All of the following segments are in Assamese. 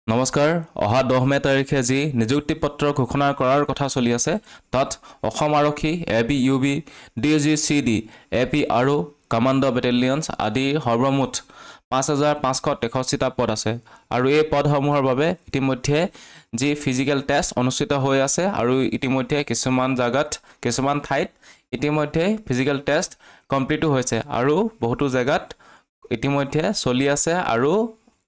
নমস্কাৰ অহা 10 মে তাৰিখে যি নিযুক্তি পত্ৰ ঘোষণা কৰাৰ কথা চলি আছে তাত অসম আৰক্ষী এবিইউবি ডিজিচিডি এপি আৰু কমাণ্ডো বেটেলিয়নছ আদি সৰ্বমুঠ 5563টা পদ আছে আৰু এই পদসমূহৰ বাবে ইতিমধ্যে যি ফিজিক্যাল টেষ্ট অনুষ্ঠিত হৈ আছে আৰু ইতিমধ্যে কিছুমান ঠাইত ইতিমধ্যে ফিজিক্যাল টেষ্ট কমপ্লিটো হৈছে আৰু বহুতো জায়গাত ইতিমধ্যে চলি আছে আৰু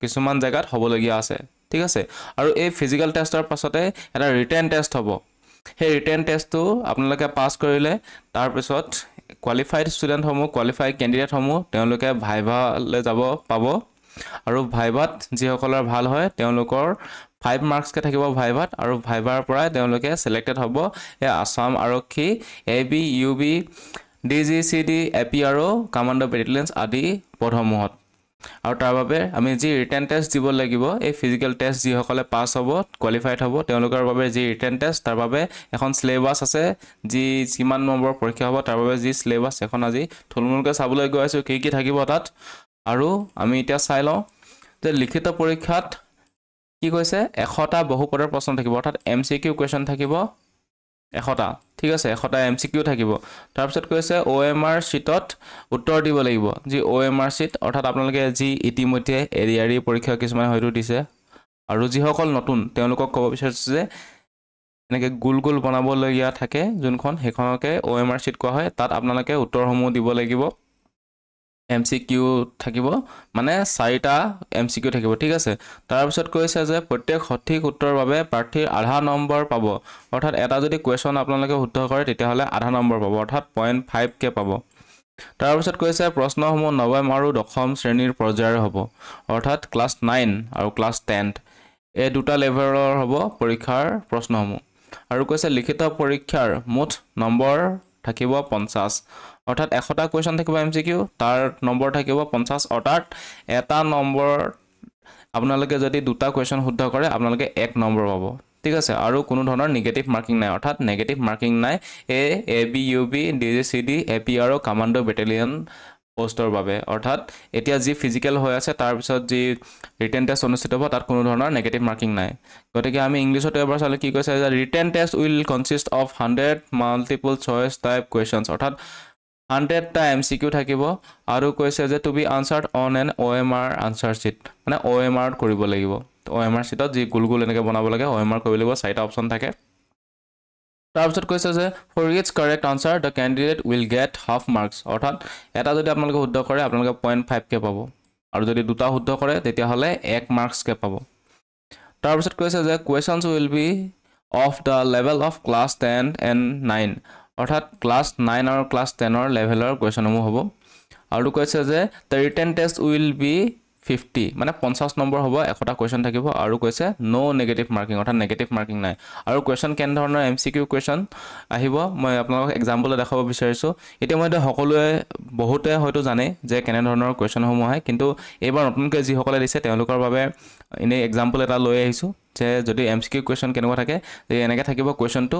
কিছুমান জায়গাত হ'বলগীয়া আছে ঠিক আছে আৰু এই ফিজিক্যাল টেষ্টৰ পাছতে এটা ৰিটেন টেষ্ট হ'ব সেই ৰিটেন টেষ্টটো আপোনালোকে পাস কৰিলে তাৰ পিছত কোৱালিফাইড ষ্টুডেণ্টসমূহ কোৱালিফাইড কেণ্ডিডেটসমূহ তেওঁলোকে ভাইভালৈ যাব পাব আৰু ভাইভাত যিসকলৰ ভাল হয় তেওঁলোকৰ 5 মাৰ্কছকে থাকিব ভাইভাত আৰু ভাইভাৰ পৰাই তেওঁলোকে সিলেক্টেড হ'ব এই আসাম আৰক্ষী এবিইউবি ডিজিচিডি এপি আৰু কমাণ্ডো বেটেলিয়নছ আদি পদসমূহত আৰু তাৰ বাবে আমি যি ৰিটেন টেষ্ট দিব লাগিব এই ফিজিক্যাল টেষ্ট যিসকলে পাস হ'ব কোৱালিফাইড হ'ব তেওঁলোকৰ বাবে যি ৰিটেন টেষ্ট তাৰ বাবে এখন সিলেবাস আছে যি কিমান নম্বৰ পৰীক্ষা হ'ব তাৰ বাবে যি সিলেবাস এখন আজি থুলমুলকৈ চাবলৈ গৈ আছো কি কি থাকিব তাত আৰু আমি এতিয়া চাই লওঁ যে লিখিত পৰীক্ষাত কি কৈছে 100টা বহুপদৰ প্ৰশ্ন থাকিব অৰ্থাৎ এমসিকিউ কোৱেশ্চন থাকিব 100টা ঠিক আছে 100টা এমসিকিউ থাকিব তাৰ পিছত কৈছে ওএমআৰ শীটত উত্তৰ দিব লাগিব যি ওএমআৰ শীট অৰ্থাৎ আপোনালোকে যি ইতিমধ্যে এৰিয়াৰি পৰীক্ষা কিছুমান হয়তো দিছে আৰু যিসকল নতুন তেওঁলোকক ক'ব বিচাৰিছে যে এনেকৈ গোল বনাবলগীয়া থাকে যোনখন সেইখনকে ওএমআৰ শীট কোৱা হয় তাত আপোনালোকে উত্তৰসমূহ দিব লাগিব এমসিকিউ থাকিব মানে 4টা এমসিকিউ থাকিব ঠিক আছে তাৰ পিছত কৈছে যে প্ৰত্যেক সঠিক উত্তৰৰ বাবে প্ৰাৰ্থীৰ আধা নম্বৰ পাব অৰ্থাৎ এটা যদি কোৱেশ্চন আপোনালোকে শুদ্ধ কৰে তেতিয়াহ'লে আধা নম্বৰ পাব অৰ্থাৎ 0.5 কে পাব তাৰ পিছত কৈছে প্ৰশ্নসমূহ নৱম আৰু দশম শ্ৰেণীৰ পৰ্যায়ৰ হ'ব অৰ্থাৎ ক্লাছ 9 আৰু ক্লাছ 10 এই দুটা লেভেলৰ হ'ব পৰীক্ষাৰ প্ৰশ্নসমূহ আৰু কৈছে লিখিত পৰীক্ষাৰ মুঠ নম্বৰ থাকিব 50 অৰ্থাৎ 100টা কোৱেশ্চন থাকিব এমসিকিউ তাৰ নম্বৰ থাকিব 50 অৰ্থাৎ এটা নম্বৰ আপোনালোকে যদি দুটা কোৱেশ্চন শুদ্ধ কৰে আপোনালোকে 1 নম্বৰ পাব ঠিক আছে আৰু কোনো ধৰণৰ নেগেটিভ মাৰ্কিং নাই অৰ্থাৎ নেগেটিভ মাৰ্কিং নাই এবিইউবি ডিজিচিডি এপি আৰু কমাণ্ডো বেটেলিয়ন পোষ্টৰ বাবে অৰ্থাৎ এতিয়া যি ফিজিক্যাল হৈ আছে তাৰ পিছত যি ৰিটেন টেষ্ট অনুষ্ঠিত হ'ব তাত কোনো ধৰণৰ নেগেটিভ মাৰ্কিং নাই গতিকে আমি ইংলিছত এবাৰ চালে কি কৈছে যে written test will consist of 100 multiple choice type questions অৰ্থাৎ 100টা এমসিকিউ থাকিব আৰু কৈছে যে to be answered on an OMR answer sheet মানে ওএমআৰ কৰিব লাগিব ওএমআৰ শীটত যি গোল এনেকৈ বনাব লাগে ওএমআৰ কৰিব লাগিব 4টা অপচন থাকে তাৰ পিছত কৈছে যে for each correct answer the candidate will get half marks অৰ্থাৎ এটা যদি আপোনালোকে শুদ্ধ কৰে আপোনালোকে 0.5 কে পাব আৰু যদি দুটা শুদ্ধ কৰে তেতিয়াহ'লে 1 মাৰ্কছ কে পাব তাৰ পিছত কৈছে যে questions will be of the level of class 10 and 9 অৰ্থাৎ ক্লাছ 9 আৰু ক্লাছ 10ৰ লেভেলৰ কুৱেশ্যনসমূহ হ'ব আৰু কৈছে যে the written test will be 50 মানে 50 নম্বৰ হ'ব 100টা কুৱেশ্যন থাকিব আৰু কৈছে নো নেগেটিভ মাৰ্কিং অৰ্থাৎ নেগেটিভ মাৰ্কিং নাই আৰু কুৱেশ্যন কেনে ধৰণৰ এমসিকিউ কুৱেশ্যন আহিব মই আপোনালোকক এক্সাম্পল দেখাব বিচাৰিছোঁ ইতিমধ্যে সকলোৱে বহুতে হয়তো জানে যে কেনে ধৰণৰ কুৱেশ্যনসমূহ আহে কিন্তু এইবাৰ নতুনকৈ যিসকলে দিছে তেওঁলোকৰ বাবে এনে এক্সাম্পল এটা লৈ আহিছোঁ যে যদি এমসিকিউ কুৱেশ্যন কেনেকুৱা থাকে যে এনেকৈ থাকিব কুৱেশ্যনটো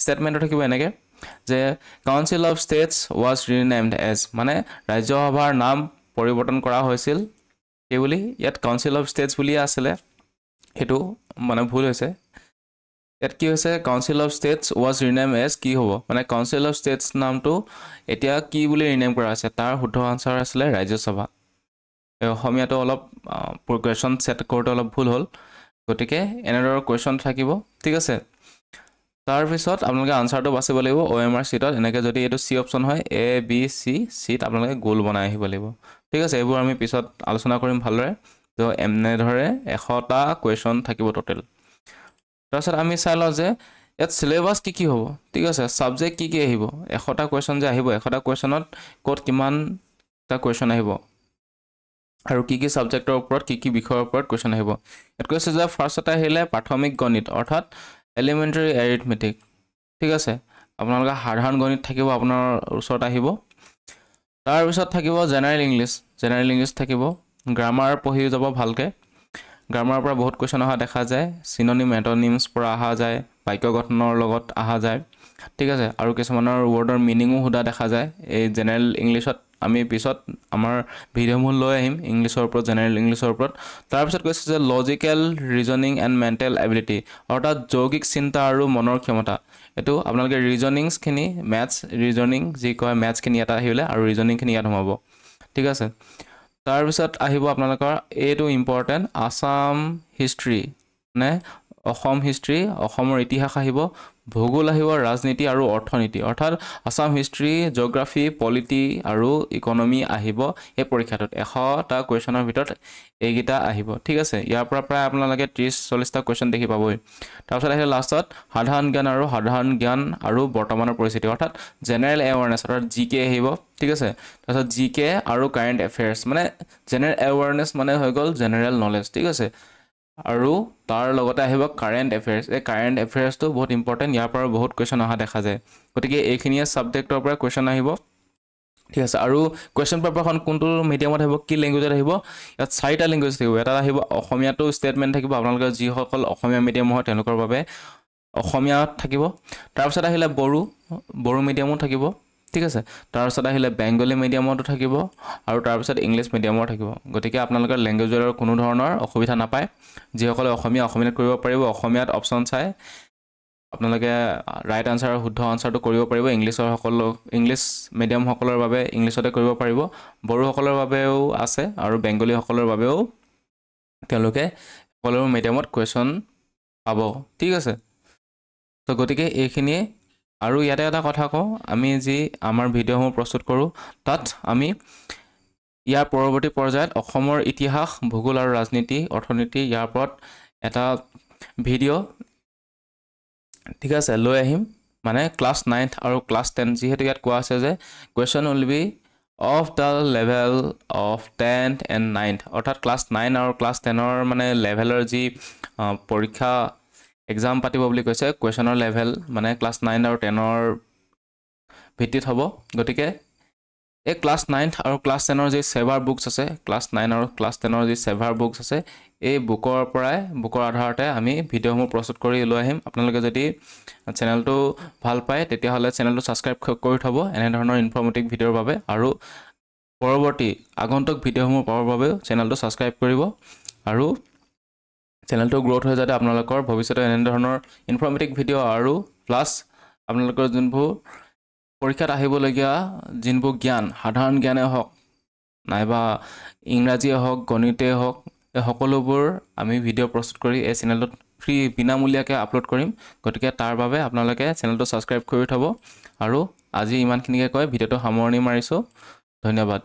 ষ্টেটমেণ্টটো থাকিব এনেকৈ যে council of states was renamed as মানে ৰাজ্যসভাৰ নাম পৰিৱৰ্তন কৰা হৈছিল এই বুলি ইয়াত কাউন্সিল অফ ষ্টেটছ বুলিয়ে আছিলে সেইটো মানে ভুল হৈছে ইয়াত কি হৈছে council of states was rename as কি হ'ব মানে কাউন্সিল অফ ষ্টেটছ নামটো এতিয়া কি বুলি ৰিনেম কৰা হৈছে তাৰ শুদ্ধ আনচাৰ আছিলে ৰাজ্যসভা অসমীয়াটো অলপ কুৱেশ্যন ছেট কৰোঁতে অলপ ভুল হ'ল গতিকে এনেদৰে কুৱেশ্যন থাকিব ঠিক আছে তাৰপিছত আপোনালোকে আনচাৰটো বাচিব লাগিব ওএমআৰ শীটত এনেকৈ যদি এইটো চি অপশ্যন হয় এ বি চি চিত আপোনালোকে গোল বনাই আহিব লাগিব ঠিক আছে এইবোৰ আমি পিছত আলোচনা কৰিম ভালদৰে তো এনেদৰে 100টা কুৱেশ্যন থাকিব টোটেল তাৰপিছত আমি চাই লওঁ যে ইয়াত সিলেবাছ কি হ'ব ঠিক আছে ছাবজেক্ট কি আহিব 100টা কুৱেশ্যন যে আহিব 100টা কুৱেশ্যনত ক'ত কিমানটা কুৱেশ্যন আহিব আৰু কি ছাবজেক্টৰ ওপৰত কি বিষয়ৰ ওপৰত কুৱেশ্যন আহিব ইয়াত কৈছে যে ফাৰ্ষ্টতে আহিলে প্ৰাথমিক গণিত অৰ্থাৎ এলিমেণ্টাৰী এৰিথমেটিক ঠিক আছে আপোনালোকৰ সাধাৰণ গণিত থাকিব আপোনাৰ ওচৰত আহিব তাৰপিছত থাকিব জেনেৰেল ইংলিছ থাকিব গ্ৰামাৰ পঢ়ি যাব ভালকৈ গ্ৰামাৰৰ পৰা বহুত কুৱেশ্যন অহা দেখা যায় চিননিম এণ্টনিমছ পৰা অহা যায় বাক্য গঠনৰ লগত অহা যায় ঠিক আছে আৰু কিছুমানৰ ৱৰ্ডৰ মিনিঙো সোধা দেখা যায় এই জেনেৰেল ইংলিছত আমি পিছত আমাৰ ভিডিঅ'সমূহ লৈ আহিম ইংলিছৰ ওপৰত জেনেৰেল ইংলিছৰ ওপৰত তাৰপিছত কৈছে যে logical reasoning and mental ability অৰ্থাৎ যৌগিক চিন্তা আৰু মনৰ ক্ষমতা এইটো আপোনালোকে ৰিজনিংছখিনি মেথছ ৰিজনিং যি কয় মেথছখিনি ইয়াত আহিলে আৰু ৰিজনিংখিনি ইয়াত সোমাব ঠিক আছে তাৰপিছত আহিব আপোনালোকৰ এইটো ইম্পৰ্টেণ্ট আসাম হিষ্ট্ৰী মানে অসম হিষ্ট্ৰী অসমৰ ইতিহাস আহিব ভূগোল আহিব ৰাজনীতি আৰু অৰ্থনীতি অৰ্থাৎ আসাম হিষ্ট্ৰী জিঅ'গ্ৰাফি পলিটি আৰু ইকনমি আহিব এই পৰীক্ষাটোত 100টা কুৱেশ্যনৰ ভিতৰত এইকেইটা আহিব ঠিক আছে ইয়াৰ পৰা প্ৰায় আপোনালোকে 30-40টা কুৱেশ্যন দেখি পাবই তাৰপিছত আহিলে লাষ্টত সাধাৰণ জ্ঞান আৰু বৰ্তমানৰ পৰিস্থিতি অৰ্থাৎ জেনেৰেল এৱাৰনেছ অৰ্থাৎ জিকে আহিব ঠিক আছে তাৰপিছত জিকে আৰু কাৰেণ্ট এফেয়াৰ্ছ মানে জেনেৰেল এৱাৰনেছ মানে হৈ গ'ল জেনেৰেল নলেজ ঠিক আছে আৰু তাৰ লগতে আহিব কাৰেণ্ট এফেয়াৰ্ছ এই কাৰেণ্ট এফেয়াৰ্ছটো বহুত ইম্পৰ্টেণ্ট ইয়াৰ পৰা বহুত কুৱেশ্যন অহা দেখা যায় গতিকে এইখিনিয়ে ছাবজেক্টৰ পৰা কুৱেশ্যন আহিব ঠিক আছে আৰু কুৱেশ্যন পেপাৰখন কোনটো মিডিয়ামত আহিব কি লেংগুৱেজত আহিব ইয়াত 4টা লেংগুৱেজ থাকিব এটা আহিব অসমীয়াটো ষ্টেটমেণ্ট থাকিব আপোনালোকৰ যিসকল অসমীয়া মিডিয়াম হয় তেওঁলোকৰ বাবে অসমীয়াত থাকিব তাৰপিছত আহিলে বড়ো মিডিয়ামো থাকিব ঠিক আছে তাৰপিছত আহিলে বেংগলী মিডিয়ামতো থাকিব আৰু তাৰপিছত ইংলিছ মিডিয়ামৰ থাকিব গতিকে আপোনালোকৰ লেংগুৱেজৰ কোনো ধৰণৰ অসুবিধা নাপায় যিসকলে অসমীয়াত কৰিব পাৰিব অসমীয়াত অপশ্যন চাই আপোনালোকে ৰাইট আনসাৰ শুদ্ধ আনসাৰটো কৰিব পাৰিব ইংলিছ মিডিয়ামসকলৰ বাবে ইংলিছতে কৰিব পাৰিব বড়োসকলৰ বাবেও আছে আৰু বেংগলীসকলৰ বাবেও তেওঁলোকে সকলো মিডিয়ামত কুৱেশ্যন পাব ঠিক আছে তো গতিকে এইখিনিয়ে আৰু ইয়াতে এটা কথা কওঁ আমি যি আমাৰ ভিডিঅ'সমূহ প্ৰস্তুত কৰোঁ তাত আমি ইয়াৰ পৰৱৰ্তী পৰ্যায়ত অসমৰ ইতিহাস ভূগোল আৰু ৰাজনীতি অৰ্থনীতি ইয়াৰ ওপৰত এটা ভিডিঅ' ঠিক আছে লৈ আহিম মানে ক্লাছ 9th আৰু ক্লাছ 10 যিহেতু ইয়াত কোৱা আছে যে question will be of the level of 10th and 9th অৰ্থাৎ ক্লাছ 9 আৰু ক্লাছ 10ৰ মানে লেভেলৰ যি পৰীক্ষা এক্সাম পাতিব বুলি কৈছে কুৱেশ্যনৰ লেভেল মানে ক্লাছ 9 আৰু 10ৰ ভিত্তিত হ'ব গতিকে এই ক্লাছ 9th আৰু ক্লাছ 10ৰ যি চেভাৰ বুকছ আছে ক্লাছ 9 আৰু ক্লাছ 10ৰ যি চেভাৰ বুকছ আছে এই বুকৰ আধাৰতে আমি ভিডিঅ'সমূহ প্ৰস্তুত কৰি লৈ আহিম আপোনালোকে যদি চেনেলটো ভাল পায় তেতিয়াহ'লে চেনেলটো ছাবস্ক্ৰাইব কৰি থ'ব এনেধৰণৰ ইনফৰ্মেটিভ ভিডিঅ'ৰ বাবে আৰু পৰৱৰ্তী আগন্তুক ভিডিঅ'সমূহ পাবৰ বাবেও চেনেলটো ছাবস্ক্ৰাইব কৰিব আৰু চেনেলটো গ্ৰ'থ হৈ যাতে আপোনালোকৰ ভৱিষ্যতে এনেধৰণৰ ইনফৰ্মেটিভ ভিডিঅ' আৰু প্লাছ আপোনালোকৰ যোনবোৰ পৰীক্ষাত আহিবলগীয়া যোনবোৰ জ্ঞান সাধাৰণ জ্ঞানে হওক নাইবা ইংৰাজীয়ে হওক গণিতেই হওক এই সকলোবোৰ আমি ভিডিঅ' প্ৰস্তুত কৰি এই চেনেলটোত ফ্ৰী বিনামূলীয়াকৈ আপলোড কৰিম গতিকে তাৰ বাবে আপোনালোকে চেনেলটো ছাবস্ক্ৰাইব কৰি থ'ব আৰু আজি ইমানখিনিকে কৈ ভিডিঅ'টো সামৰণি মাৰিছোঁ ধন্যবাদ